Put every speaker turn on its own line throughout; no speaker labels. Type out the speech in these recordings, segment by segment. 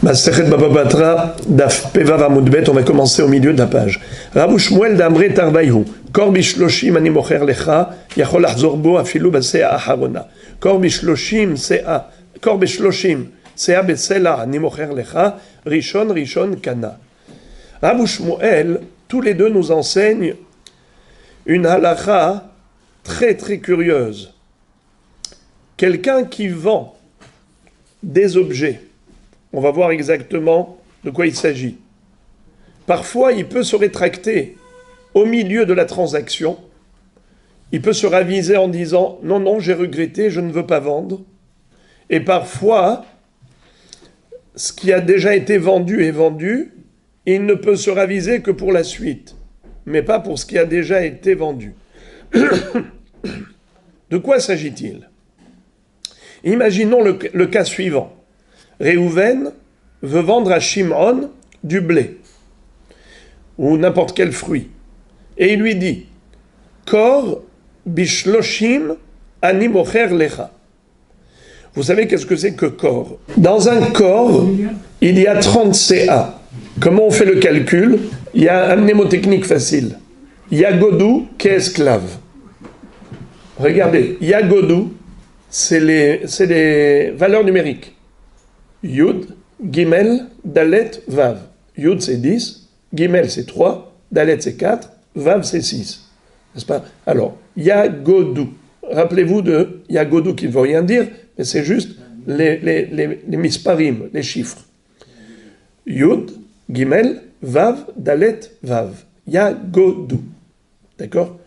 Masechet Baba Batra, Daf Pevav Amud Bet, on va commencer au milieu de la page. Rabbi Shmuel d'Amre Tarbaïhu, Kor bishloshim ani mocher lecha, yachol lachzor bo afilu basea acharona. Kor bishloshim sea, Kor bishloshim sea besela ani mocher lecha, rishon rishon kana. Rabbi Shmuel, tous les deux nous enseignent une halakha très très curieuse. Quelqu'un qui vend des objets, on va voir exactement de quoi il s'agit. Parfois, il peut se rétracter au milieu de la transaction. Il peut se raviser en disant « Non, non, j'ai regretté, je ne veux pas vendre ». Et parfois, ce qui a déjà été vendu est vendu, et il ne peut se raviser que pour la suite, mais pas pour ce qui a déjà été vendu. De quoi s'agit-il ? Imaginons le cas suivant. Réhouven veut vendre à Shimon du blé ou n'importe quel fruit. Et il lui dit Kor bishloshim ani mocher lecha. Vous savez qu'est-ce que c'est que kor ? Dans un kor, il y a 30 CA. Comment on fait le calcul ? Il y a un mnémotechnique facile. Yagodou, qu'est esclave. Regardez, Yagodou, c'est les valeurs numériques. Yud, Gimel, Dalet, Vav. Yud c'est 10, Gimel c'est 3, Dalet c'est 4, Vav c'est 6. N'est-ce pas ? Alors, Yagodou. Rappelez-vous de Yagodou qui ne veut rien dire, mais c'est juste les misparim, les chiffres. Yud, Gimel, Vav, Dalet, Vav. Yagodou. D'accord ?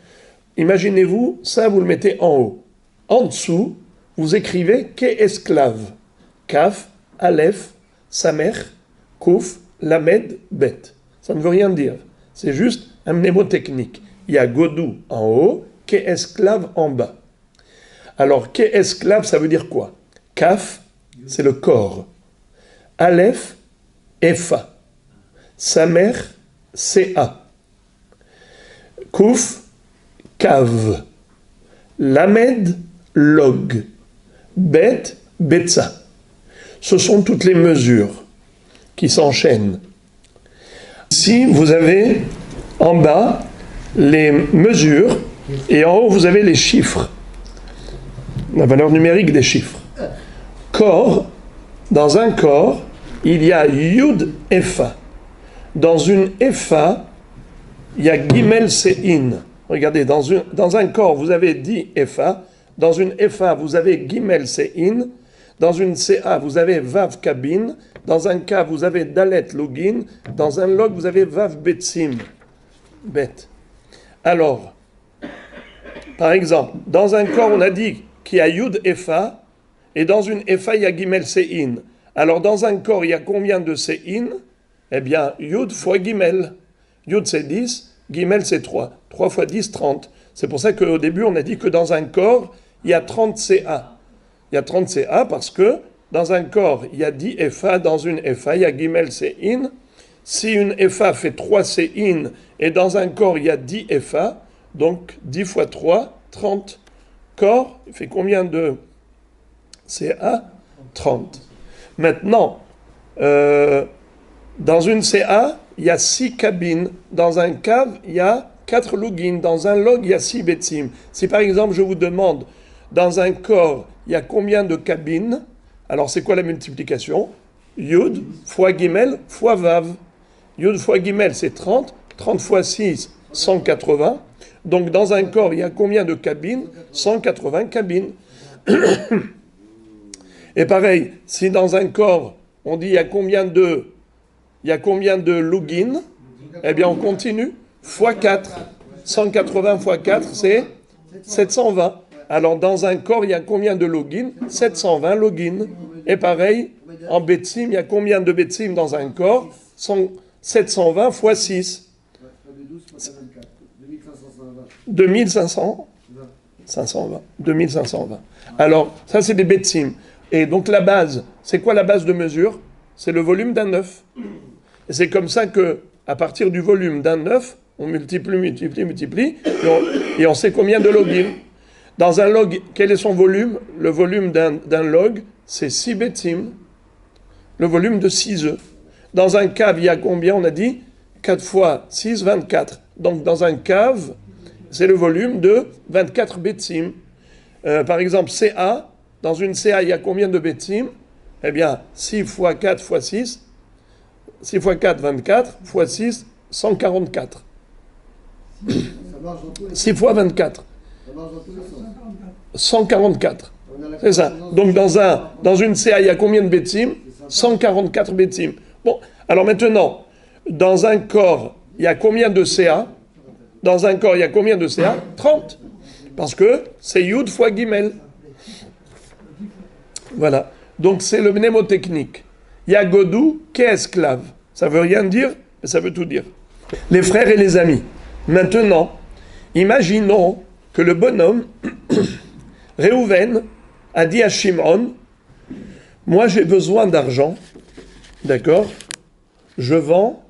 Imaginez-vous, ça vous le mettez en haut. En dessous, vous écrivez qu'esclave. Kaf, Aleph, Samer, Kouf, Lamed, Bet. Ça ne veut rien dire. C'est juste un mnémotechnique. Il y a Godou en haut, qu'esclave en bas. Alors, qu'esclave, ça veut dire quoi ? Kaf, c'est le corps. Aleph, Efa. Samer, Ca. Kouf, Kav. Lamed, Log. Bet, Betsa. Ce sont toutes les mesures qui s'enchaînent. Ici, vous avez en bas les mesures et en haut, vous avez les chiffres, la valeur numérique des chiffres. Corps, dans un corps, il y a Yud Efa. Dans une Efa, il y a Gimel Sein. Regardez, dans un corps, vous avez 10 Efa. Dans une Efa, vous avez Gimel Sein. Dans une CA, vous avez Vav Kabin. Dans un K, vous avez Dalet Login. Dans un log, vous avez Vav Betsim. Bet. Alors, par exemple, dans un corps, on a dit qu'il y a Yud Efa. Et dans une Efa, il y a Gimel Sein. Alors, dans un corps, il y a combien de Sein ? Eh bien, Yud fois Gimel. Yud, c'est 10. Gimel, c'est 3. 3 fois 10, 30. C'est pour ça qu'au début, on a dit que dans un corps, il y a 30 CA. Il y a 30 CA parce que dans un corps, il y a 10 FA. Dans une FA, il y a Gimel Sein. Si une FA fait 3 Sein et dans un corps, il y a 10 FA, donc 10 fois 3, 30. Corps, il fait combien de CA ? 30. Maintenant, dans une CA, il y a 6 cabines. Dans un cave, il y a 4 logins. Dans un log, il y a 6 betsim. Si par exemple, je vous demande, dans un corps, il y a combien de cabines ? Alors, c'est quoi la multiplication ? Yud fois Gimel fois Vav. Yud fois Gimel, c'est 30. 30 fois 6, 180. Donc, dans un corps, il y a combien de cabines ? 180 cabines. Et pareil, si dans un corps, on dit il y a combien de logins ? Eh bien, on continue. Fois 4. 180 fois 4, c'est 720. Alors, dans un corps, il y a combien de logins ? 720 logins. Et pareil, en betsim, il y a combien de betsim dans un corps ? 720 fois 6. 2500. 520. 2520. Alors, ça, c'est des betsim. Et donc, la base, c'est quoi la base de mesure ? C'est le volume d'un œuf. Et c'est comme ça que, à partir du volume d'un œuf, on multiplie, et on sait combien de logins. Dans un log, quel est son volume ? Le volume d'un log, c'est 6 betsim. le volume de 6 œufs. Dans un cave, il y a combien? On a dit 4 fois 6, 24. Donc dans un cave, c'est le volume de 24 betsim. Par exemple, CA, dans une CA, il y a combien de betsim? Eh bien, 6 fois 4 fois 6, 6 fois 4, 24, fois 6, 144. 6 fois 24. 144. C'est ça. Donc dans une CA, il y a combien de betsim? 144 betsim. Bon, alors maintenant, dans un corps, il y a combien de CA? Dans un corps, il y a combien de CA? 30. Parce que c'est Yud fois Gimel. Voilà. Donc c'est le mnémotechnique. Yagodou, qu'est esclave. Ça veut rien dire, mais ça veut tout dire. Les frères et les amis. Maintenant, imaginons que le bonhomme, Réhouven, a dit à Shimon, moi j'ai besoin d'argent, d'accord? Je vends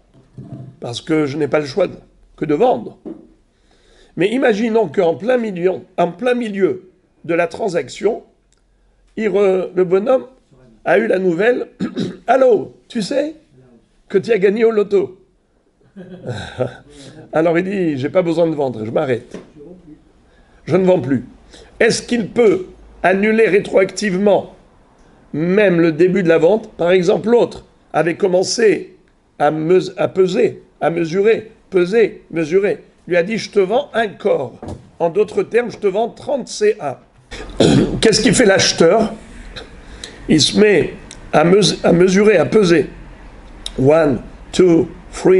parce que je n'ai pas le choix que de vendre. Mais imaginons qu'en plein milieu de la transaction, le bonhomme a eu la nouvelle, allô, tu sais que tu as gagné au loto. Alors il dit, j'ai pas besoin de vendre, je m'arrête. Je ne vends plus. Est-ce qu'il peut annuler rétroactivement même le début de la vente? Par exemple, l'autre avait commencé à peser, à mesurer, peser, mesurer. Lui a dit, je te vends un corps. En d'autres termes, je te vends 30 CA. Qu'est-ce qu'il fait l'acheteur? Il se met à mesurer, à peser. 1, 2, 3,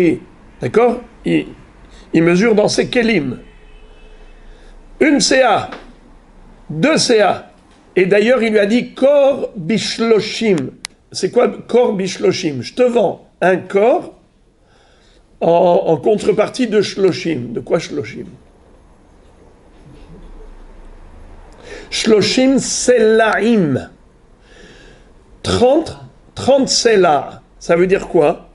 d'accord? Il mesure dans ses kelim. 1 CA, 2 CA. Et d'ailleurs, il lui a dit Kor bishloshim. C'est quoi Kor bishloshim? Je te vends un corps en contrepartie de shloshim. De quoi shloshim? Shloshim selaim. 30 sela. Ça veut dire quoi?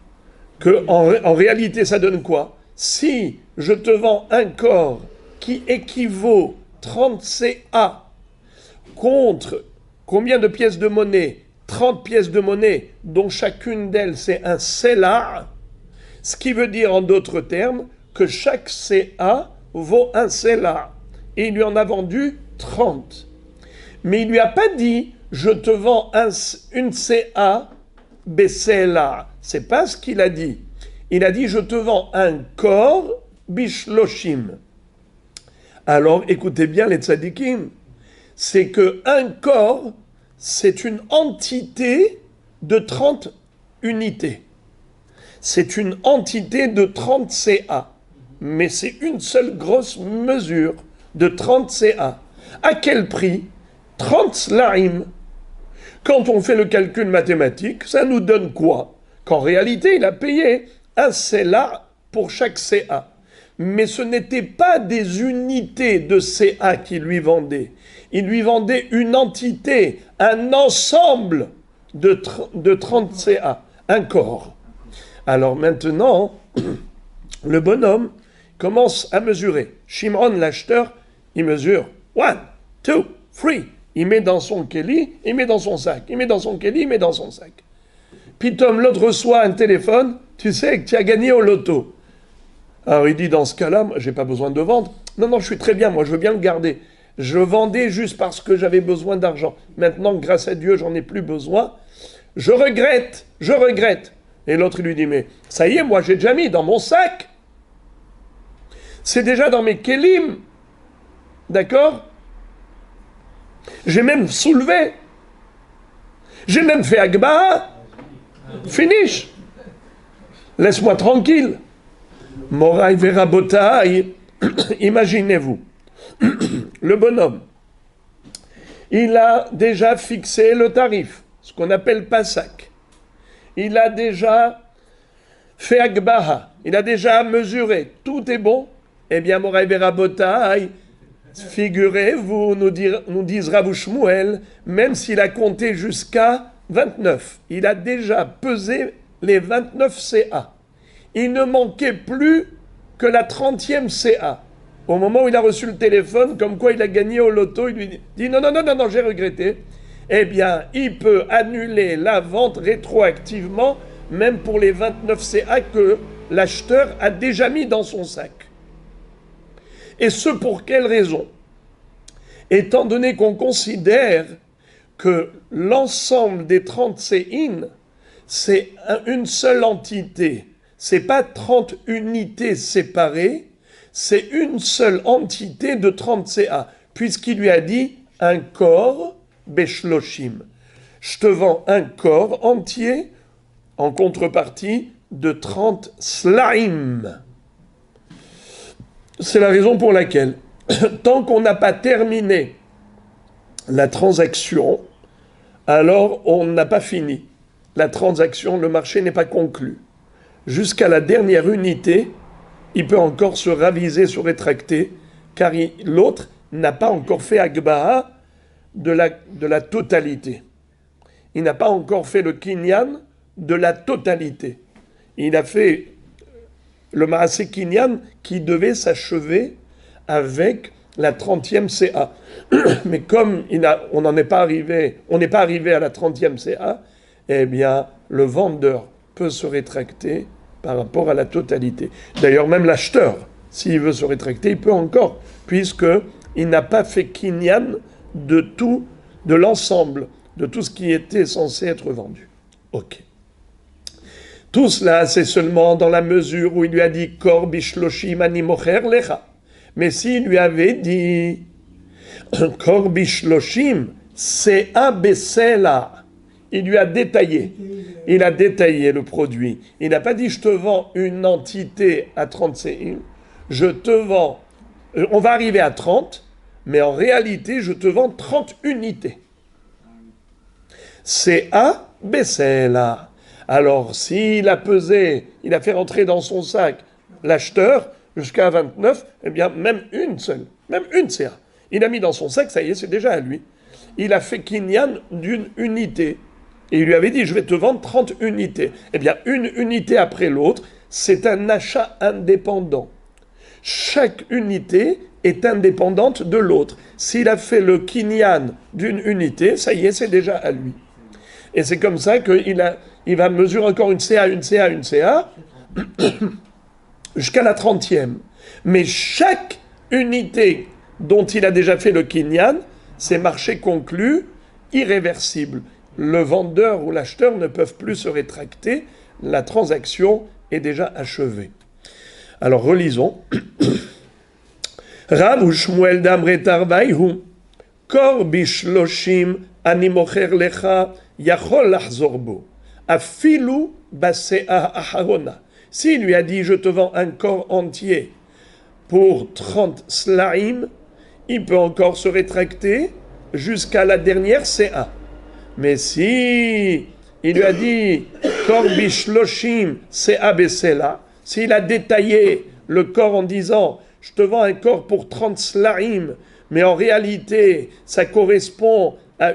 Que en réalité, ça donne quoi? Si je te vends un corps qui équivaut 30 CA contre combien de pièces de monnaie? 30 pièces de monnaie, dont chacune d'elles c'est un CELA, ce qui veut dire en d'autres termes que chaque CA vaut un CELA. Et il lui en a vendu 30. Mais il ne lui a pas dit je te vends une CA BCLA. C'est pas ce qu'il a dit. Il a dit je te vends un corps bishloshim. Alors écoutez bien les tzadikim, c'est que un corps, c'est une entité de 30 unités. C'est une entité de 30 CA. Mais c'est une seule grosse mesure de 30 CA. À quel prix? 30 slaim. Quand on fait le calcul mathématique, ça nous donne quoi? Qu'en réalité, il a payé un CELA pour chaque CA. Mais ce n'était pas des unités de CA qu'il lui vendait. Il lui vendait une entité, un ensemble de 30 CA, un corps. Alors maintenant, le bonhomme commence à mesurer. Shimon, l'acheteur, il mesure 1, 2, 3. Il met dans son kéli, il met dans son sac. Il met dans son kéli, il met dans son sac. Puis Tom, l'autre reçoit un téléphone, tu sais que tu as gagné au loto. Alors il dit, dans ce cas-là, j'ai pas besoin de vendre. Non, je suis très bien, moi je veux bien le garder. Je vendais juste parce que j'avais besoin d'argent. Maintenant, grâce à Dieu, j'en ai plus besoin. Je regrette. Et l'autre lui dit, mais ça y est, moi j'ai déjà mis dans mon sac. C'est déjà dans mes kélim. D'accord? J'ai même soulevé. J'ai même fait Agba. Finish. Laisse-moi tranquille. Moraï Verabotaï. Imaginez-vous. Le bonhomme. Il a déjà fixé le tarif. Ce qu'on appelle Passak. Il a déjà fait Agbaha. Il a déjà mesuré. Tout est bon. Eh bien, Moraï Verabotaï. Figurez-vous, nous disent Rav Shmuel, même s'il a compté jusqu'à 29, il a déjà pesé les 29 CA. Il ne manquait plus que la 30e CA. Au moment où il a reçu le téléphone, comme quoi il a gagné au loto, il lui dit non, j'ai regretté. eh bien, il peut annuler la vente rétroactivement, même pour les 29 CA que l'acheteur a déjà mis dans son sac. Et ce pour quelle raison? Étant donné qu'on considère que l'ensemble des 30 séines, c'est une seule entité. C'est pas 30 unités séparées, c'est une seule entité de 30 CA, puisqu'il lui a dit un corps, beshloshim. Je te vends un corps entier en contrepartie de 30 slaim. C'est la raison pour laquelle, tant qu'on n'a pas terminé la transaction, alors on n'a pas fini. La transaction, le marché n'est pas conclu. Jusqu'à la dernière unité, il peut encore se raviser, se rétracter, car l'autre n'a pas encore fait Agbaha de la totalité. Il n'a pas encore fait le Kinyan de la totalité. Il a fait le Maasé Kinyan qui devait s'achever avec la 30e CA. Mais comme on n'est pas arrivé à la 30e CA, eh bien, le vendeur peut se rétracter par rapport à la totalité. D'ailleurs, même l'acheteur, s'il veut se rétracter, il peut encore, puisqu'il n'a pas fait Kinyan de tout, de l'ensemble, de tout ce qui était censé être vendu. Ok. Tout cela, c'est seulement dans la mesure où il lui a dit Kor bishloshim ani mocher lecha. Mais s'il lui avait dit Kor bishloshim, c'est abesela. Il lui a détaillé. Il a détaillé le produit. Il n'a pas dit je te vends une entité à 30 séines. Je te vends. On va arriver à 30, mais en réalité, je te vends 30 unités. C'est abesela. Alors, s'il a pesé, il a fait rentrer dans son sac l'acheteur jusqu'à 29, eh bien, même une CA. Il a mis dans son sac, ça y est, c'est déjà à lui. Il a fait Kinyan d'une unité. Et il lui avait dit, je vais te vendre 30 unités. Eh bien, une unité après l'autre, c'est un achat indépendant. Chaque unité est indépendante de l'autre. S'il a fait le Kinyan d'une unité, ça y est, c'est déjà à lui. Et c'est comme ça qu'il va mesurer encore une CA, jusqu'à la 30e. Mais chaque unité dont il a déjà fait le Kinyan, c'est marché conclu, irréversible. Le vendeur ou l'acheteur ne peuvent plus se rétracter, la transaction est déjà achevée. Alors relisons. Rav ou Shmuel d'Amre Tarvaïhu, Kor bishloshim ani mocher lecha yachol lachzor bo, afilu basea aharona. S'il lui a dit je te vends un corps entier pour 30 slaim, il peut encore se rétracter jusqu'à la dernière CA. Mais si il lui a dit Kor bishloshim CA besela, s'il a détaillé le corps en disant je te vends un corps pour 30 slaim, mais en réalité ça correspond à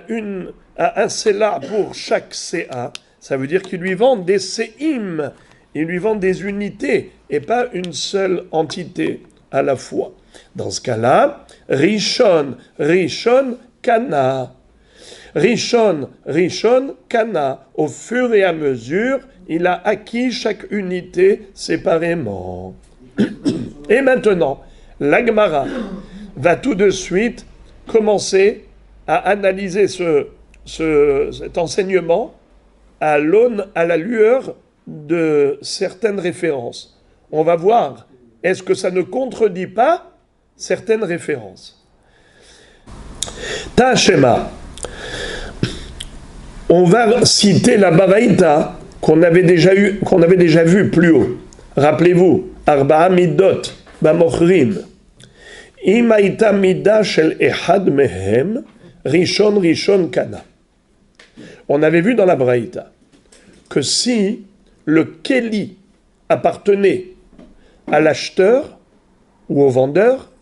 un CELA pour chaque CA, ça veut dire qu'il lui vend des CIM, il lui vend des unités et pas une seule entité à la fois. Dans ce cas-là, Rishon, Kana. Rishon, Kana. Au fur et à mesure, il a acquis chaque unité séparément. Et maintenant, l'Agmara va tout de suite commencer à analyser cet enseignement à la lueur de certaines références. On va voir, est-ce que ça ne contredit pas certaines références? Tashema. On va citer la Baraïta qu'on avait déjà vu plus haut. Rappelez-vous, Arba'a midot, Bamochrim. Imaïta mida shel ehad mehem, Rishon kana. On avait vu dans la Baraïta que si le Kéli appartenait à l'acheteur ou au vendeur,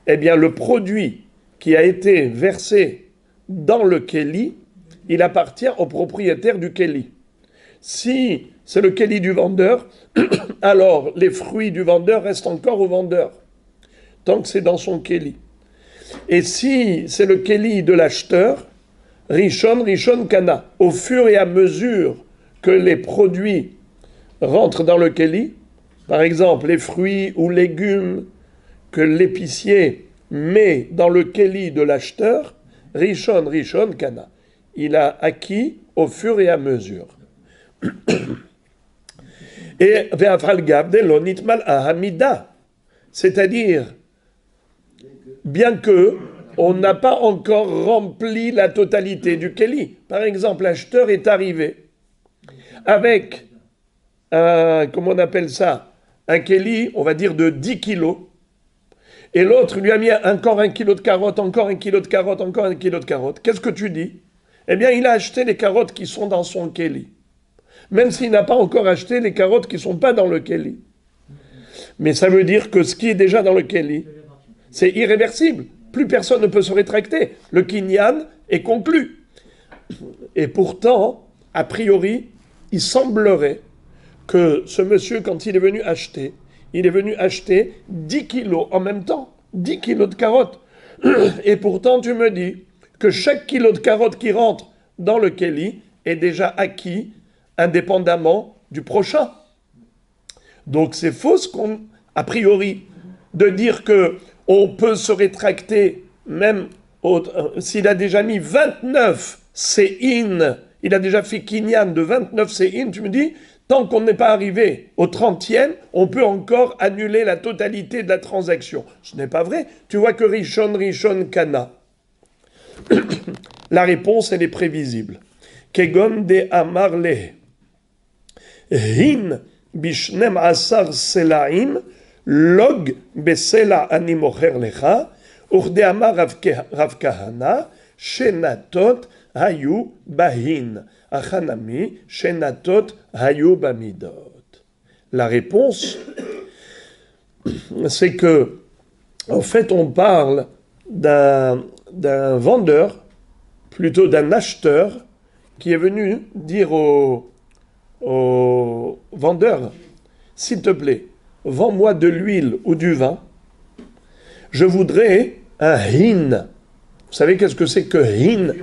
eh bien le produit qui a été versé dans le Kéli, il appartient au propriétaire du Kéli. Si c'est le Kéli du vendeur, alors les fruits du vendeur restent encore au vendeur, tant que c'est dans son Kéli. Et si c'est le Kéli de l'acheteur, Rishon kana. Au fur et à mesure que les produits rentrent dans le keli, par exemple les fruits ou légumes que l'épicier met dans le keli de l'acheteur, Rishon kana. Il a acquis au fur et à mesure. Et c'est-à-dire, bien que on n'a pas encore rempli la totalité du keli. Par exemple, l'acheteur est arrivé avec comment on appelle ça, un keli, on va dire de 10 kilos, et l'autre lui a mis encore 1 kilo de carottes, encore 1 kilo de carottes, encore 1 kilo de carottes. Qu'est-ce que tu dis? Eh bien, il a acheté les carottes qui sont dans son keli. Même s'il n'a pas encore acheté les carottes qui ne sont pas dans le keli. Mais ça veut dire que ce qui est déjà dans le keli, c'est irréversible. Plus personne ne peut se rétracter. Le kinyan est conclu. Et pourtant, a priori, il semblerait que ce monsieur, quand il est venu acheter 10 kilos en même temps. 10 kilos de carottes. Et pourtant, tu me dis que chaque kilo de carottes qui rentre dans le keli est déjà acquis indépendamment du prochain. Donc c'est faux a priori, de dire que on peut se rétracter même s'il a déjà mis 29 séin, il a déjà fait kinyan de 29 séin, tu me dis, tant qu'on n'est pas arrivé au 30e, on peut encore annuler la totalité de la transaction. Ce n'est pas vrai. Tu vois que Rishon kana. La réponse, elle est prévisible. Kegon de amarle. Hin bishnem asar selaim log besela ani mocher lecha urde amar Rav Kahana shenatot hayu bahin achanami shenatot hayu bamidot. La réponse, c'est que en fait on parle d'un vendeur, plutôt d'un acheteur, qui est venu dire au vendeur, s'il te plaît, vends-moi de l'huile ou du vin, je voudrais un hin. Vous savez qu'est-ce que c'est que hin?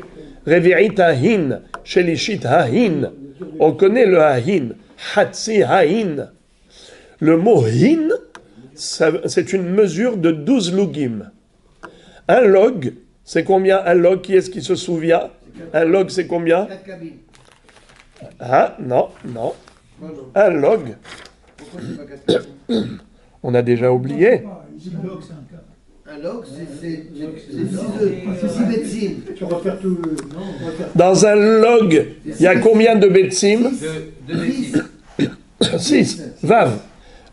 Revi'it hin, shelishit hin. On connaît le hin, hatsi hin. Le mot hin, c'est une mesure de 12 logim. Un log, c'est combien un log? Qui est-ce qui se souvient? Un log, c'est combien? Ah, non. Un log. On a déjà oublié.
Un log, c'est 6 betsim.
Dans un log, il y a combien de betsim? 6. Vav.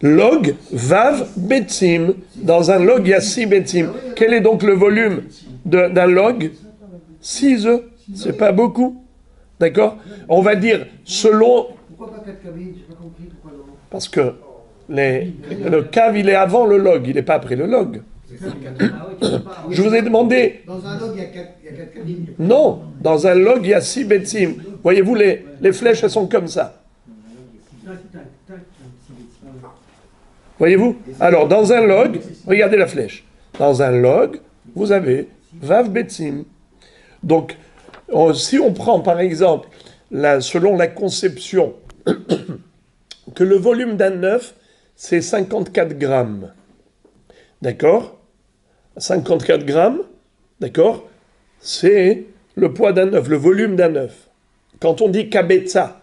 Log, vav, betsim. Dans un log, il y a 6 betsim. Quel est donc le volume d'un log? 6 œufs. C'est pas beaucoup. D'accord? On va dire, selon...
Pourquoi pas 4 cabines? J'ai pas compris pourquoi non.
Parce que le cave, il est avant le log, il n'est pas après le log. Je vous ai demandé...
Dans un log, il y a 4 cabines.
Non, dans un log, il y a 6 betsim. Voyez-vous, les flèches, elles sont comme ça. Voyez-vous? Alors, dans un log, regardez la flèche. Dans un log, vous avez vav betsim. Donc, si on prend, par exemple, selon la conception, que le volume d'un œuf, c'est 54 grammes. D'accord? 54 grammes, d'accord? C'est le poids d'un œuf, le volume d'un œuf. Quand on dit kabetza,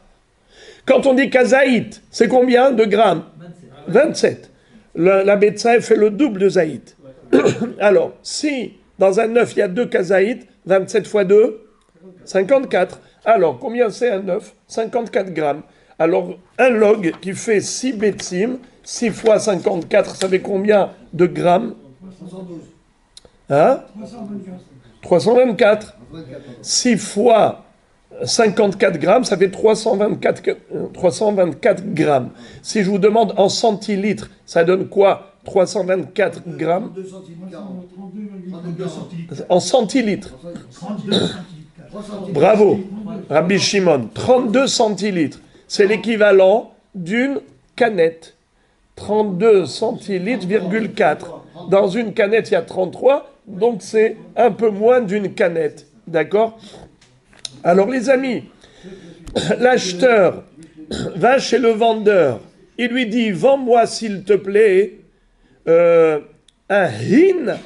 quand on dit kazaït, c'est combien de grammes? 27. La betza, elle fait le double de zaït. Alors, si dans un œuf, il y a 2 kazaït, 27 fois 2, 54. Alors, combien c'est un œuf? 54 grammes. Alors, un log qui fait 6 betsim, 6 fois 54, ça fait combien de grammes?
312.
Hein? 324. 6 fois 54 grammes, ça fait 324 grammes. Si je vous demande en centilitres, ça donne quoi? 324 grammes
32 centilitres.
en centilitres.
32 centilitres.
Bravo, Rabbi Shimon. 32 centilitres. C'est l'équivalent d'une canette. 32 centilitres, virgule 4. Dans une canette, il y a 33, donc c'est un peu moins d'une canette. D'accord? Alors les amis, l'acheteur va chez le vendeur. Il lui dit, vends-moi s'il te plaît un hin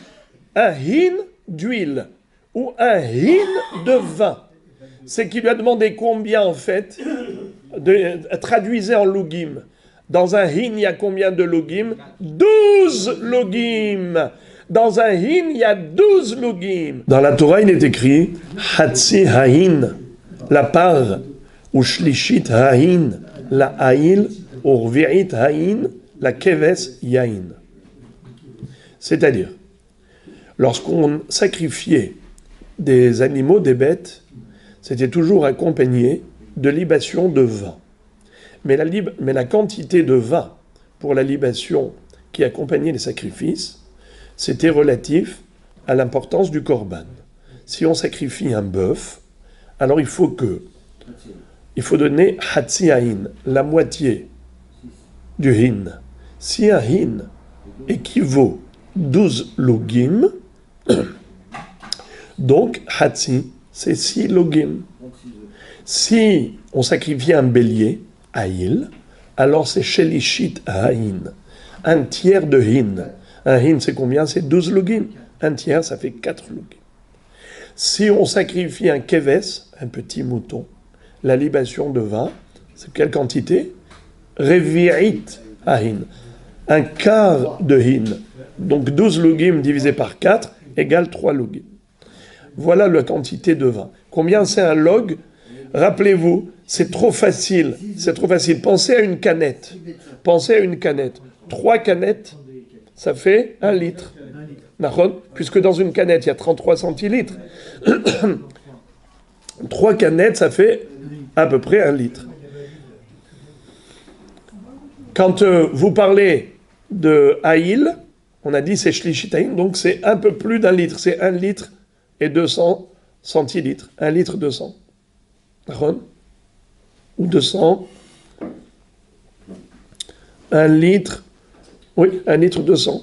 d'huile ou un hin de vin. C'est qu'il lui a demandé combien en fait, traduisez en logim. Dans un hin, il y a combien de logim? 12 logim. Dans un hin, il y a 12 logim. Dans la Torah, il est écrit Hatsi hahin, la part, ou shlishit hahin, la haïl, ou rvi'it hahin, la keves yahin. C'est-à-dire, lorsqu'on sacrifiait des animaux, des bêtes, c'était toujours accompagné de libation de vin. Mais la quantité de vin pour la libation qui accompagnait les sacrifices, c'était relatif à l'importance du korban. Si on sacrifie un bœuf, alors il faut donner hatsi hain, la moitié du hin. Si un hin équivaut 12 logim, donc hatsi, c'est 6 logim. Si on sacrifie un bélier, haïl, alors c'est shelishit haïn, un tiers de hin. Un hin, c'est combien? C'est 12 logim. Un tiers, ça fait 4 logim. Si on sacrifie un keves, un petit mouton, la libation de vin, c'est quelle quantité? Revi'it haïn, un quart de hin. Donc 12 logim divisé par 4 égale 3 logim. Voilà la quantité de vin. Combien c'est un log? Rappelez-vous, c'est trop facile. C'est trop facile. Pensez à une canette. Pensez à une canette. 3 canettes, ça fait 1 litre. Puisque dans une canette, il y a 33 centilitres. 3 canettes, ça fait à peu près 1 litre. Quand vous parlez de haïl, on a dit c'est shlishit haïn, donc c'est un peu plus d'1 litre. C'est 1 litre et 200 centilitres. 1 litre 200. Ou 200. 1 litre. Oui, 1 litre 200.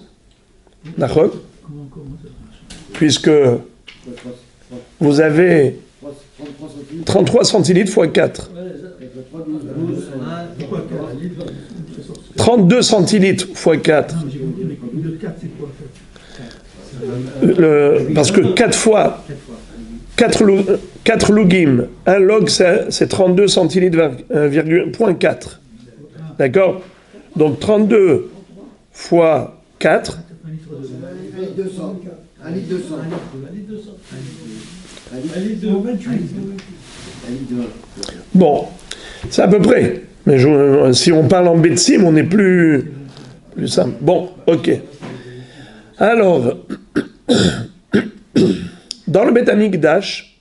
D'accord? Puisque vous avez 33 centilitres x 4. 32 centilitres x 4. Parce que 4 fois 4 logim, un log c'est 32 centilitres, 1,4. D'accord? Donc 32 fois 4.
1 litre 200. 1 litre 200.
Bon, c'est à peu près. Mais si on parle en betsim, on est plus simple. Bon, ok. Alors, dans le Beth Amikdash,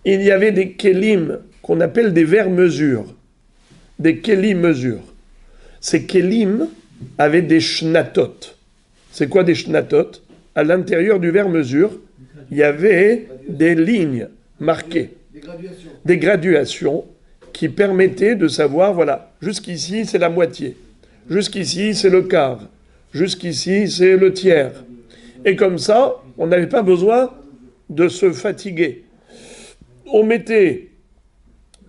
il y avait des kélim qu'on appelle des verres-mesures. Des kélim-mesures. Ces kélim avaient des shnatot. C'est quoi des shnatot? À l'intérieur du verre-mesure, il y avait des lignes marquées. Des graduations qui permettaient de savoir, voilà, jusqu'ici c'est la moitié. Jusqu'ici c'est le quart. Jusqu'ici c'est le tiers. Et comme ça, on n'avait pas besoin de se fatiguer. On mettait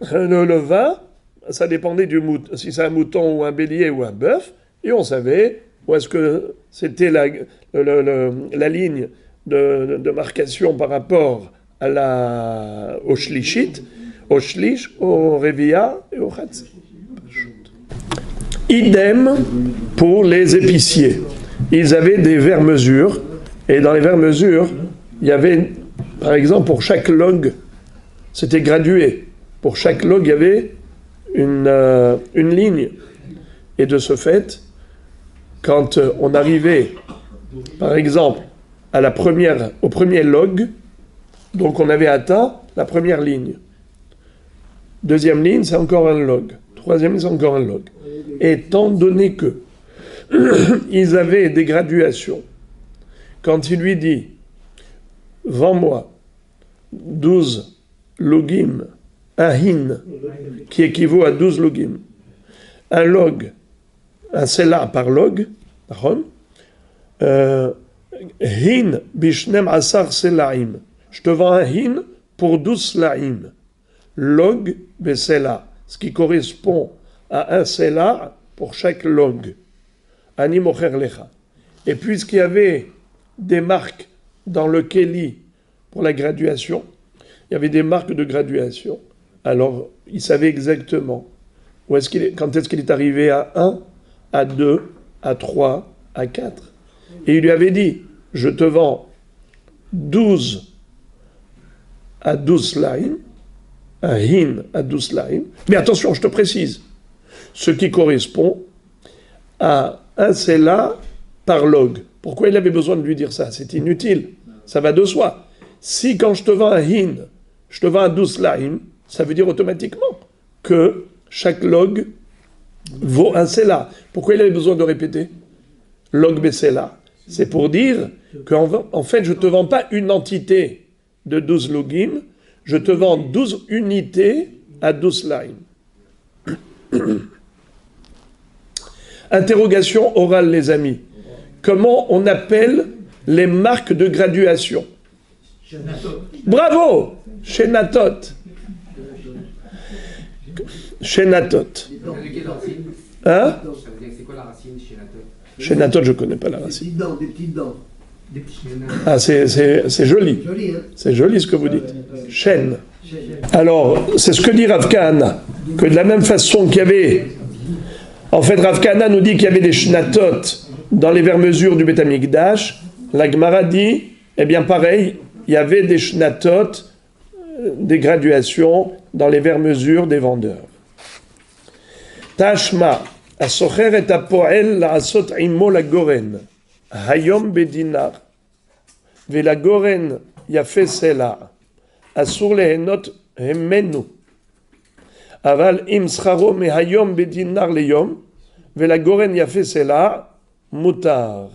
le vin, ça dépendait du mouton, si c'est un mouton ou un bélier ou un bœuf, et on savait où est-ce que c'était la ligne de marcation par rapport au shlishit, au shlish, au revia et au chatzi. Idem pour les épiciers. Ils avaient des verres-mesures, et dans les verres-mesures, il y avait, par exemple, pour chaque log, c'était gradué. Pour chaque log, il y avait une ligne. Et de ce fait, quand on arrivait, par exemple, au premier log, donc on avait atteint la première ligne. Deuxième ligne, c'est encore un log. Troisième ligne, c'est encore un log. Et étant donné que ils avaient des graduations, quand il lui dit « Vends-moi 12 logim, un hin, qui équivaut à 12 logim, un log, un sela par log, hin bishnem asar selaim. Je te vends un hin pour 12 slaim. log besela, ce qui correspond à un sela pour chaque log. Ani mocher lecha. Et puisqu'il y avait des marques dans le Kéli pour la graduation, il y avait des marques de graduation, alors il savait exactement quand est-ce qu'il est arrivé à 1, à 2, à 3, à 4. Et il lui avait dit, je te vends 12 à 12 slaim, un hin à 12 slaim, mais attention, je te précise, ce qui correspond à un sela par log. Pourquoi il avait besoin de lui dire ça? C'est inutile, ça va de soi. Si quand je te vends un hin, je te vends un 12 slaim, ça veut dire automatiquement que chaque log vaut un sela. Pourquoi il avait besoin de répéter log besela? C'est pour dire qu'en fait, je ne te vends pas une entité de 12 logim, je te vends 12 unités à 12 slaim. Interrogation orale, les amis. Comment on appelle les marques de graduation? Bravo! Shenatot. Shenatot. Hein?
C'est quoi la racine
Shenatot, je ne connais pas la racine.
Des petites dents.
Ah, c'est joli.
Joli, hein?
C'est joli ce que vous dites. Chêne. Alors, c'est ce que dit Rav Kahana, que de la même façon qu'il y avait... En fait, Rav Kahana nous dit qu'il y avait des shnatot dans les vers-mesures du Beth Amikdash. La Gemara dit, eh bien pareil, il y avait des shnatot, des graduations dans les vers-mesures des vendeurs. Tashma, asocher et apoel la asot imo la goren, hayom bedinar, ve la goren yafe sela, asur lehenot hemenu. Aval im scharo me hayom bedinar leyom, ve la goren yafe sela, mutar.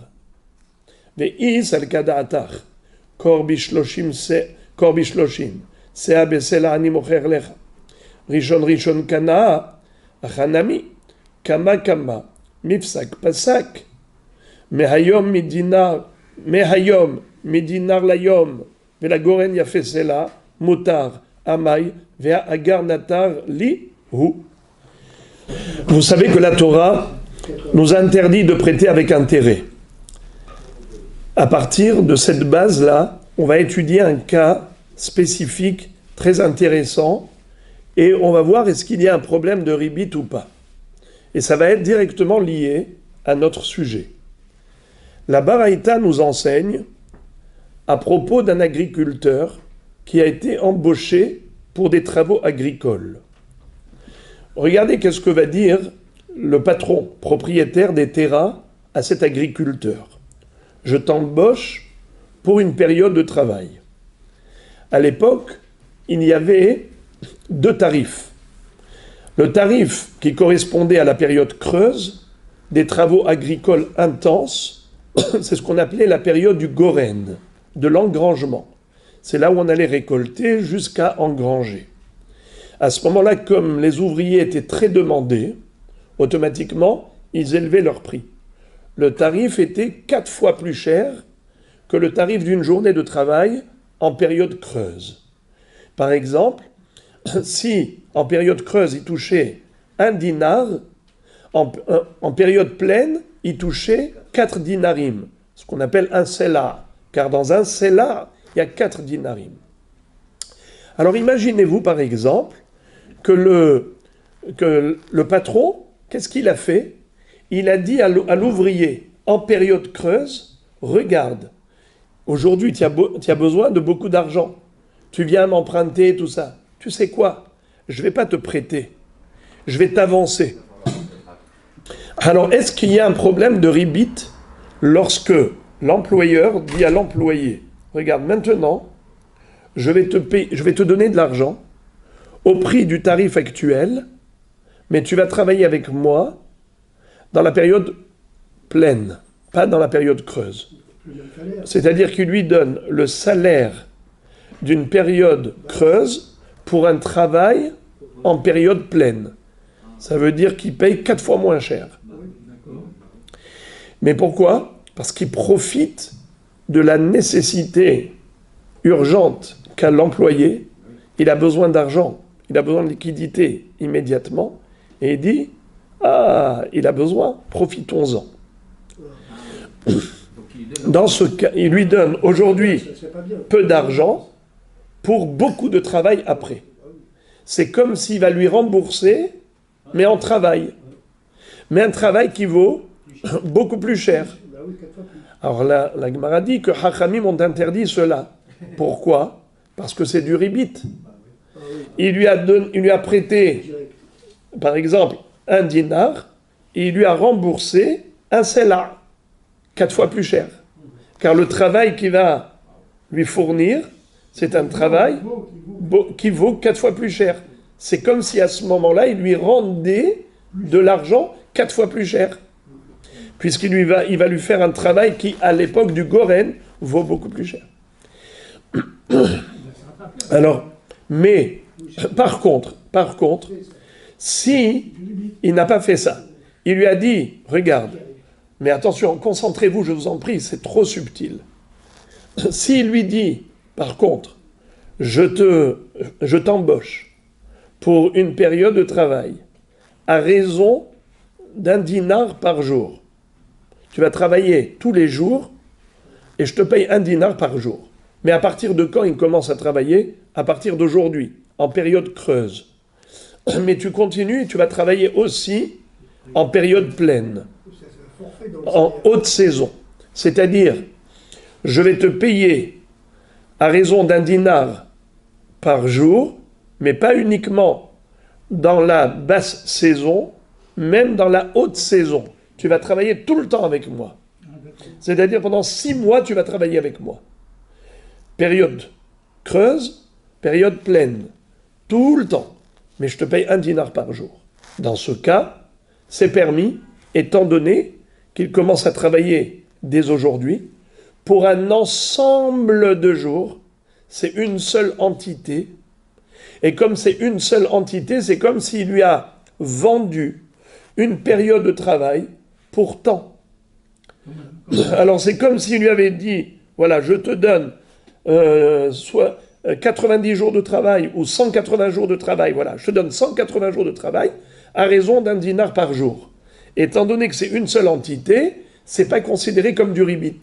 Ve is al kada'atach, kor bishloshim, sea besela ani mocher lecha. Rishon kana, achanami, kama, mifsak, pasak. Mehayom midinar layom, ve la goren yafe sela, mutar, amay, ve agar natar li hu. Vous savez que la Torah nous interdit de prêter avec intérêt. À partir de cette base-là, on va étudier un cas spécifique très intéressant et on va voir est-ce qu'il y a un problème de ribit ou pas. Et ça va être directement lié à notre sujet. La Baraïta nous enseigne à propos d'un agriculteur qui a été embauché pour des travaux agricoles. Regardez qu'est-ce que va dire le patron propriétaire des terrains à cet agriculteur. Je t'embauche pour une période de travail. À l'époque, il y avait deux tarifs. Le tarif qui correspondait à la période creuse, des travaux agricoles intenses, c'est ce qu'on appelait la période du goren, de l'engrangement. C'est là où on allait récolter jusqu'à engranger. À ce moment-là, comme les ouvriers étaient très demandés, automatiquement, ils élevaient leur prix. Le tarif était 4 fois plus cher que le tarif d'une journée de travail en période creuse. Par exemple, si en période creuse, il touchait 1 dinar, en période pleine, il touchait 4 dinarim, ce qu'on appelle un sela, car dans un sela, il y a 4 dinarim. Alors imaginez-vous par exemple que le patron, qu'est-ce qu'il a fait? Il a dit à l'ouvrier, en période creuse, regarde, aujourd'hui tu as besoin de beaucoup d'argent, tu viens m'emprunter, tout ça. Tu sais quoi? Je ne vais pas te prêter, je vais t'avancer. Alors est-ce qu'il y a un problème de ribit lorsque l'employeur dit à l'employé, regarde maintenant, je vais te donner de l'argent au prix du tarif actuel, mais tu vas travailler avec moi dans la période pleine, pas dans la période creuse. C'est-à-dire qu'il lui donne le salaire d'une période creuse pour un travail en période pleine. Ça veut dire qu'il paye 4 fois moins cher. Mais pourquoi? Parce qu'il profite de la nécessité urgente qu'a l'employé. Il a besoin d'argent. il a besoin de liquidité immédiatement, et il dit, ah, il a besoin, profitons-en. Dans ce cas, il lui donne aujourd'hui peu d'argent pour beaucoup de travail après. C'est comme s'il va lui rembourser, mais en travail. Mais un travail qui vaut beaucoup plus cher. Alors la Gemara dit que Hachamim ont interdit cela. Pourquoi? Parce que c'est du ribit. Il lui a prêté, par exemple, un dinar, et il lui a remboursé un selah, 4 fois plus cher. Car le travail qu'il va lui fournir, c'est un travail qui vaut 4 fois plus cher. C'est comme si à ce moment-là, il lui rendait de l'argent 4 fois plus cher. Puisqu'il va lui faire un travail qui, à l'époque du Goren, vaut beaucoup plus cher. Alors, mais, par contre, si il n'a pas fait ça, il lui a dit, regarde, mais attention, concentrez-vous, je vous en prie, c'est trop subtil. S'il lui dit, par contre, je t'embauche pour une période de travail à raison d'1 dinar par jour. Tu vas travailler tous les jours et je te paye 1 dinar par jour. Mais à partir de quand il commence à travailler? À partir d'aujourd'hui, en période creuse. Mais tu continues et tu vas travailler aussi en période pleine, en haute saison. C'est-à-dire, je vais te payer à raison d'1 dinar par jour, mais pas uniquement dans la basse saison, même dans la haute saison. Tu vas travailler tout le temps avec moi. C'est-à-dire pendant 6 mois, tu vas travailler avec moi. Période creuse, période pleine. Tout le temps. Mais je te paye 1 dinar par jour. Dans ce cas, c'est permis, étant donné qu'il commence à travailler dès aujourd'hui pour un ensemble de jours. C'est une seule entité. Et comme c'est une seule entité, c'est comme s'il lui a vendu une période de travail pour tant. Alors c'est comme s'il lui avait dit, voilà, je te donne soit 90 jours de travail ou 180 jours de travail, voilà, je te donne 180 jours de travail à raison d'1 dinar par jour. Étant donné que c'est une seule entité, c'est pas considéré comme du ribit.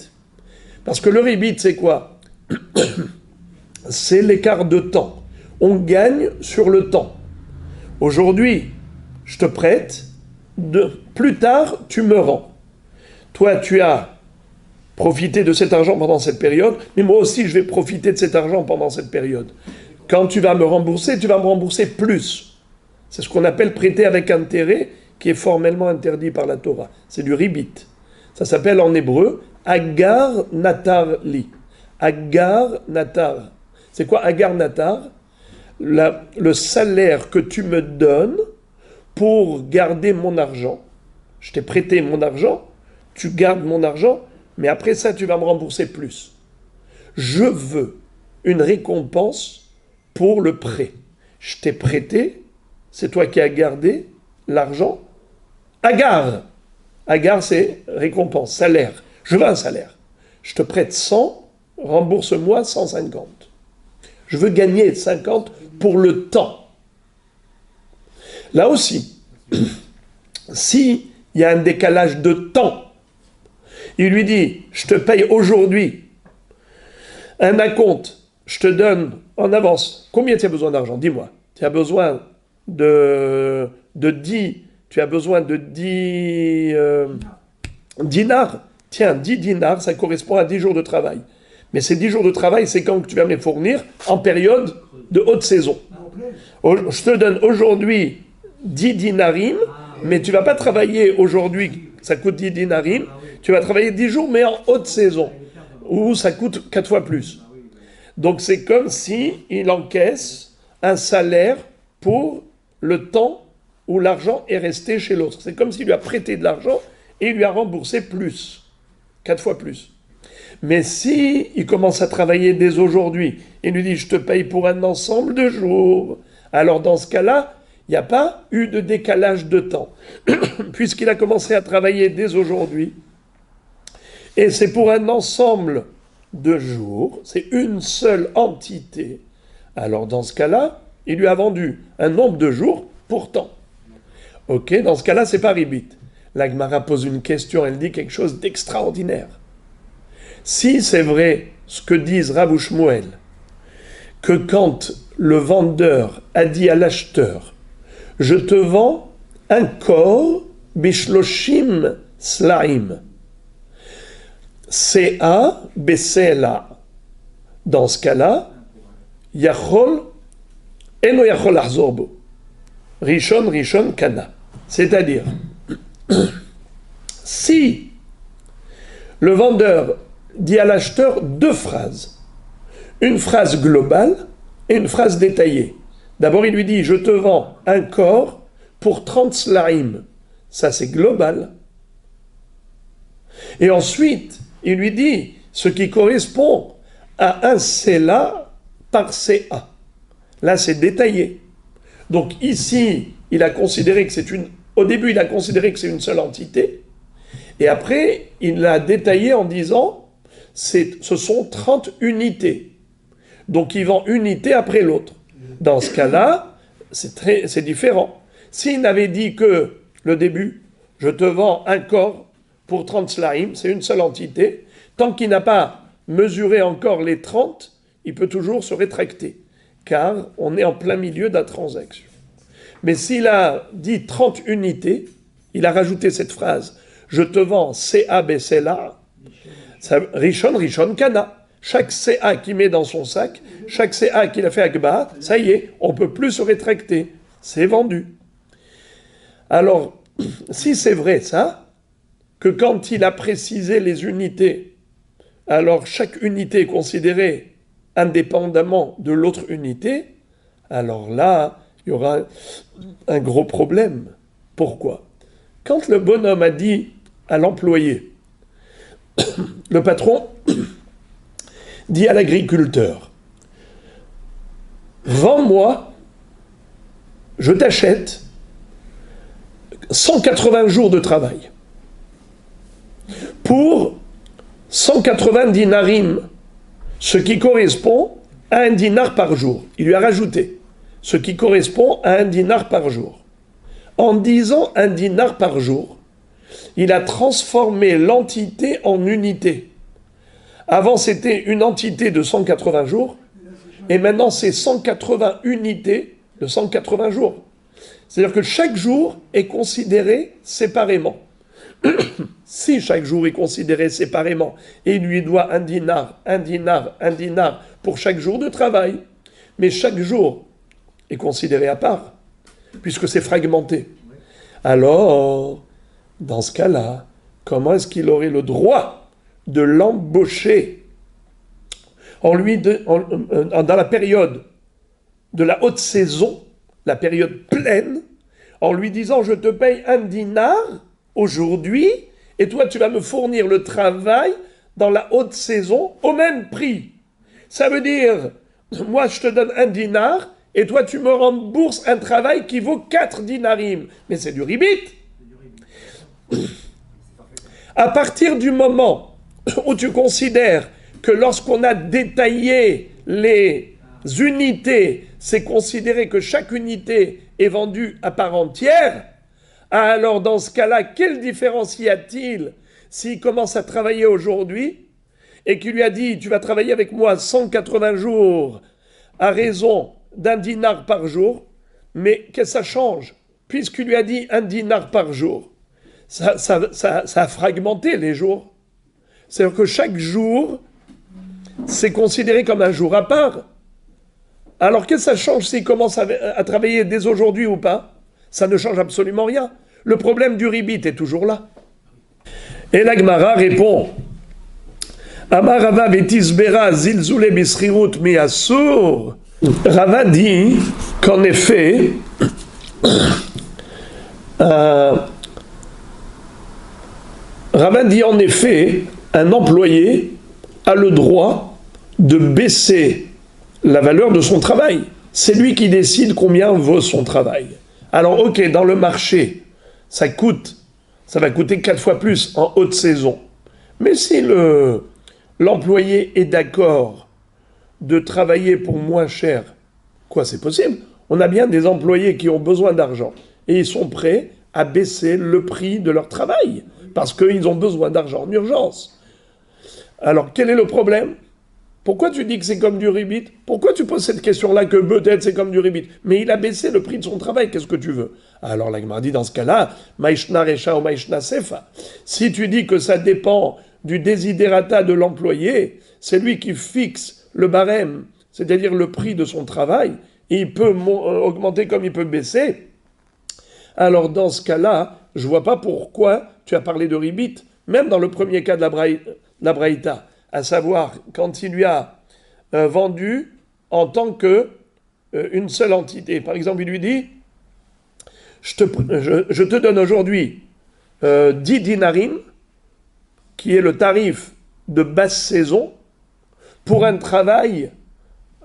Parce que le ribit, c'est quoi? C'est l'écart de temps. On gagne sur le temps. Aujourd'hui, je te prête, plus tard, tu me rends. Toi, tu as profité de cet argent pendant cette période, mais moi aussi, je vais profiter de cet argent pendant cette période. Quand tu vas me rembourser plus. C'est ce qu'on appelle prêter avec intérêt, qui est formellement interdit par la Torah. C'est du ribit. Ça s'appelle en hébreu agar natar li. Agar natar. C'est quoi agar natar? Le salaire que tu me donnes pour garder mon argent. Je t'ai prêté mon argent, tu gardes mon argent, mais après ça, tu vas me rembourser plus. Je veux une récompense pour le prêt. Je t'ai prêté, c'est toi qui as gardé l'argent. Agar. Agar, c'est récompense, salaire. Je veux un salaire. Je te prête 100, rembourse-moi 150. Je veux gagner 50 pour le temps. Là aussi, s'il y a un décalage de temps, il lui dit, je te paye aujourd'hui un acompte, je te donne en avance. Combien tu as besoin d'argent? Dis-moi. Tu as besoin de 10, tu as besoin de 10 dinars. Tiens, 10 dinars, ça correspond à 10 jours de travail. Mais ces 10 jours de travail, c'est quand tu vas me les fournir en période de haute saison. Je te donne aujourd'hui 10 dinarim, mais tu ne vas pas travailler aujourd'hui, ça coûte 10 dinarim, tu vas travailler 10 jours, mais en haute saison, où ça coûte 4 fois plus. Donc c'est comme s'il encaisse un salaire pour le temps où l'argent est resté chez l'autre. C'est comme s'il lui a prêté de l'argent et il lui a remboursé plus, 4 fois plus. Mais si il commence à travailler dès aujourd'hui, il lui dit « je te paye pour un ensemble de jours », alors dans ce cas-là, il n'y a pas eu de décalage de temps, puisqu'il a commencé à travailler dès aujourd'hui, et c'est pour un ensemble de jours, c'est une seule entité. Alors dans ce cas-là, Il lui a vendu un nombre de jours pour tant. Ok, dans ce cas-là, c'est pas ribit. La Gemara pose une question, elle dit quelque chose d'extraordinaire. Si c'est vrai ce que disent Rav Shmuel, que quand le vendeur a dit à l'acheteur « Je te vends un corps bishloshim slaim » C.A. B.C.L.A. Dans ce cas-là, Yachol Eno Yachol Achzorbo. Rishon Kana. C'est-à-dire, si le vendeur dit à l'acheteur deux phrases, une phrase globale et une phrase détaillée. D'abord, il lui dit « Je te vends un corps pour 30 slaim ». Ça, c'est global. Et ensuite, il lui dit ce qui correspond à un CELA par CA. Là, c'est détaillé. Donc ici, il a considéré que c'est une... Au début, il a considéré que c'est une seule entité. Et après, il l'a détaillé en disant ce sont 30 unités. Donc il vend une unité après l'autre. Dans ce cas-là, c'est différent. S'il n'avait dit que le début, je te vends un corps pour 30 slaim, c'est une seule entité, tant qu'il n'a pas mesuré encore les 30, il peut toujours se rétracter, car on est en plein milieu de la transaction. Mais s'il a dit 30 unités, il a rajouté cette phrase, je te vends CA, BCLA, Rishon, Kana. Chaque CA qu'il met dans son sac, chaque CA qu'il a fait Akba, ça y est, on ne peut plus se rétracter. C'est vendu. Alors, si c'est vrai ça, que quand il a précisé les unités, alors chaque unité est considérée indépendamment de l'autre unité, alors là, il y aura un gros problème. Pourquoi ? Quand le bonhomme a dit à l'employé, le patron dit à l'agriculteur, vends-moi, je t'achète 180 jours de travail pour 180 dinarim, ce qui correspond à un dinar par jour. Il lui a rajouté ce qui correspond à un dinar par jour. En disant un dinar par jour, il a transformé l'entité en unité. Avant, c'était une entité de 180 jours, et maintenant, c'est 180 unités de 180 jours. C'est-à-dire que chaque jour est considéré séparément. Si chaque jour est considéré séparément, et il lui doit un dinar pour chaque jour de travail, mais chaque jour est considéré à part, puisque c'est fragmenté. Alors, dans ce cas-là, comment est-ce qu'il aurait le droit de l'embaucher dans la période de la haute saison, la période pleine, en lui disant « Je te paye un dinar aujourd'hui, et toi tu vas me fournir le travail dans la haute saison au même prix. » Ça veut dire, moi je te donne un dinar, et toi tu me rembourses un travail qui vaut 4 dinarim. Mais c'est du ribit. À partir du moment où tu considères que lorsqu'on a détaillé les unités, c'est considéré que chaque unité est vendue à part entière, alors dans ce cas-là, quelle différence y a-t-il s'il commence à travailler aujourd'hui et qu'il lui a dit « tu vas travailler avec moi 180 jours à raison d'un dinar par jour », mais qu'est-ce que ça change puisqu'il lui a dit un dinar par jour? Ça a fragmenté les jours. C'est-à-dire que chaque jour, c'est considéré comme un jour à part. Alors qu'est-ce que ça change s'il commence à travailler dès aujourd'hui ou pas? Ça ne change absolument rien. Le problème du ribit est toujours là. Et la Gemara répond, Amar Rava betisbera zilzule bisrirut mi asur. Rava dit qu'en effet, un employé a le droit de baisser la valeur de son travail. C'est lui qui décide combien vaut son travail. Alors, ok, dans le marché, ça va coûter 4 fois plus en haute saison. Mais si l'employé est d'accord de travailler pour moins cher, quoi, c'est possible. On a bien des employés qui ont besoin d'argent et ils sont prêts à baisser le prix de leur travail parce qu'ils ont besoin d'argent en urgence. Alors, quel est le problème? Pourquoi tu dis que c'est comme du ribit? Pourquoi tu poses cette question-là que peut-être c'est comme du ribit? Mais il a baissé le prix de son travail, qu'est-ce que tu veux? Alors la Gemara dit dans ce cas-là, Maïshna Recha ou Maïshna Sefa. Si tu dis que ça dépend du desiderata de l'employé, c'est lui qui fixe le barème, c'est-à-dire le prix de son travail, et il peut augmenter comme il peut baisser. Alors dans ce cas-là, je vois pas pourquoi tu as parlé de ribit, même dans le premier cas de la Braïta, à savoir quand il lui a vendu en tant que une seule entité. Par exemple, il lui dit, je te donne aujourd'hui 10 dinarim, qui est le tarif de basse saison, pour un travail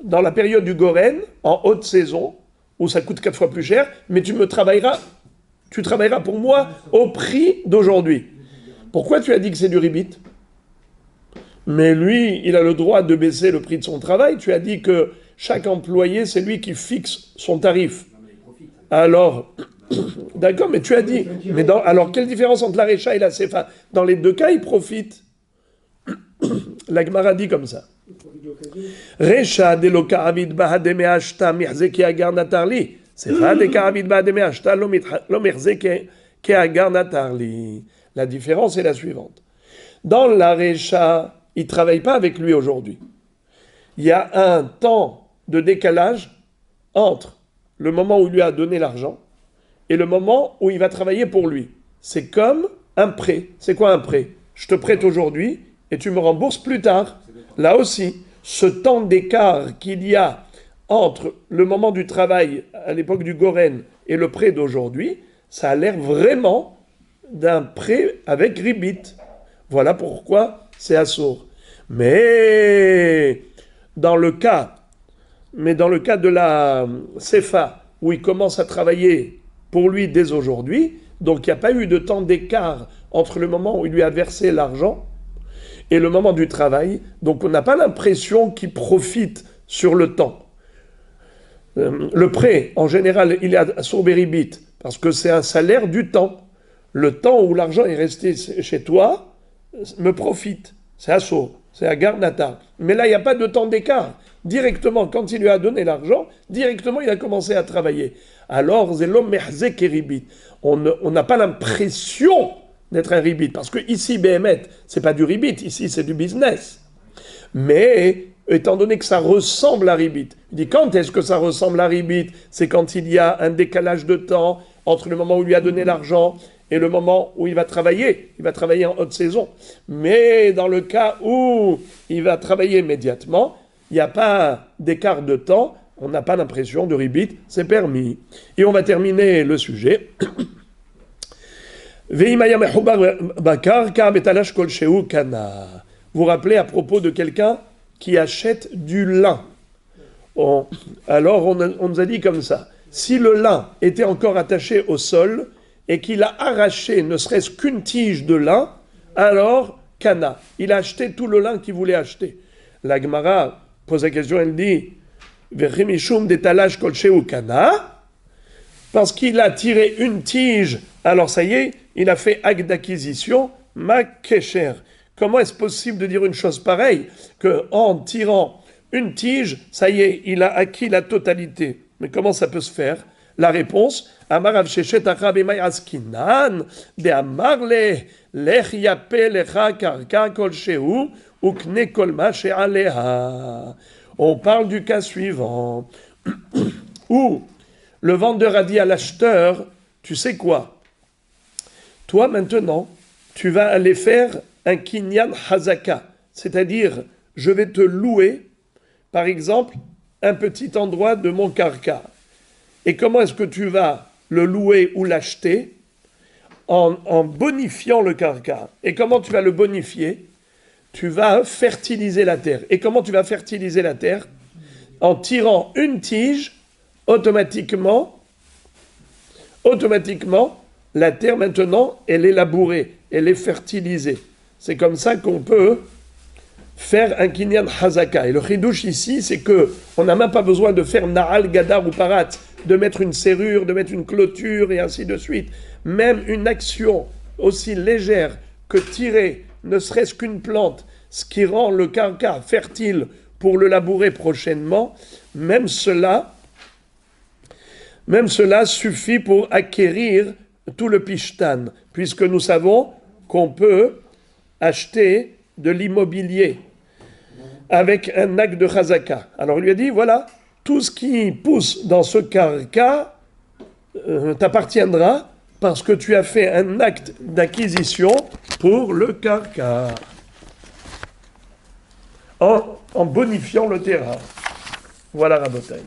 dans la période du Goren, en haute saison, où ça coûte 4 fois plus cher, mais tu travailleras pour moi au prix d'aujourd'hui. Pourquoi tu as dit que c'est du ribit? Mais lui, il a le droit de baisser le prix de son travail. Tu as dit que chaque employé, c'est lui qui fixe son tarif. Alors, d'accord, mais tu as dit... alors, quelle différence entre la Recha et la Sefa? Dans les deux cas, il profite. La Gemara dit comme ça. Recha de lo ka'avid bahademe ashta mihzeki agar natarli. Sefa de ka'avid bahademe ashta lo mihzeki agar natarli. La différence est la suivante. Dans la Recha, il ne travaille pas avec lui aujourd'hui. Il y a un temps de décalage entre le moment où il lui a donné l'argent et le moment où il va travailler pour lui. C'est comme un prêt. C'est quoi un prêt? Je te prête aujourd'hui et tu me rembourses plus tard. Là aussi, ce temps d'écart qu'il y a entre le moment du travail à l'époque du Goren et le prêt d'aujourd'hui, ça a l'air vraiment d'un prêt avec ribit. Voilà pourquoi c'est assourd. Mais dans le cas de la Sefa, où il commence à travailler pour lui dès aujourd'hui, donc il n'y a pas eu de temps d'écart entre le moment où il lui a versé l'argent et le moment du travail, donc on n'a pas l'impression qu'il profite sur le temps. Le prêt, en général, il est assourd beribit, parce que c'est un salaire du temps. Le temps où l'argent est resté chez toi me profite. C'est assourd, c'est agar natar. Mais là, il n'y a pas de temps d'écart. Directement, quand il lui a donné l'argent, directement, il a commencé à travailler. Alors, zelom mehzek et ribit. On n'a pas l'impression d'être un ribit, parce que ici, Béhémet, c'est pas du ribit, ici, c'est du business. Mais, étant donné que ça ressemble à ribit, il dit, quand est-ce que ça ressemble à ribit? C'est quand il y a un décalage de temps entre le moment où il lui a donné l'argent et le moment où il va travailler en haute saison. Mais dans le cas où il va travailler immédiatement, il n'y a pas d'écart de temps, on n'a pas l'impression de ribit, c'est permis. Et on va terminer le sujet. Vous vous rappelez à propos de quelqu'un qui achète du lin. Alors on nous a dit comme ça, si le lin était encore attaché au sol, et qu'il a arraché ne serait-ce qu'une tige de lin, alors, kana. Il a acheté tout le lin qu'il voulait acheter. La Gemara pose la question, elle dit, Vechimishum detalaj kolcheu kana, parce qu'il a tiré une tige, alors ça y est, il a fait acte d'acquisition, ma kesher. Comment est-ce possible de dire une chose pareille, qu'en tirant une tige, ça y est, il a acquis la totalité? Mais comment ça peut se faire? La réponse, Amarav Shechet Achabemay Askinan, de Amarle, Lech Yape Lecha Karka Kol Shehu, Ukne Kolma Shealeha. On parle du cas suivant, où le vendeur a dit à l'acheteur, tu sais quoi? Toi maintenant, tu vas aller faire un kinyan hazaka, c'est-à-dire, je vais te louer, par exemple, un petit endroit de mon karka. Et comment est-ce que tu vas le louer ou l'acheter? En bonifiant le karka. Et comment tu vas le bonifier? Tu vas fertiliser la terre. Et comment tu vas fertiliser la terre? En tirant une tige, automatiquement, la terre maintenant, elle est labourée, elle est fertilisée. C'est comme ça qu'on peut faire un kinyan hazaka. Et le chidouche ici, c'est que on n'a même pas besoin de faire na'al, gadar ou parat de mettre une serrure, de mettre une clôture et ainsi de suite. Même une action aussi légère que tirer ne serait-ce qu'une plante, ce qui rend le carca fertile pour le labourer prochainement, même cela suffit pour acquérir tout le pishtan, puisque nous savons qu'on peut acheter de l'immobilier avec un acte de chazaka. Alors il lui a dit, voilà, tout ce qui pousse dans ce carca t'appartiendra parce que tu as fait un acte d'acquisition pour le carca en bonifiant le terrain. Voilà Rabotai.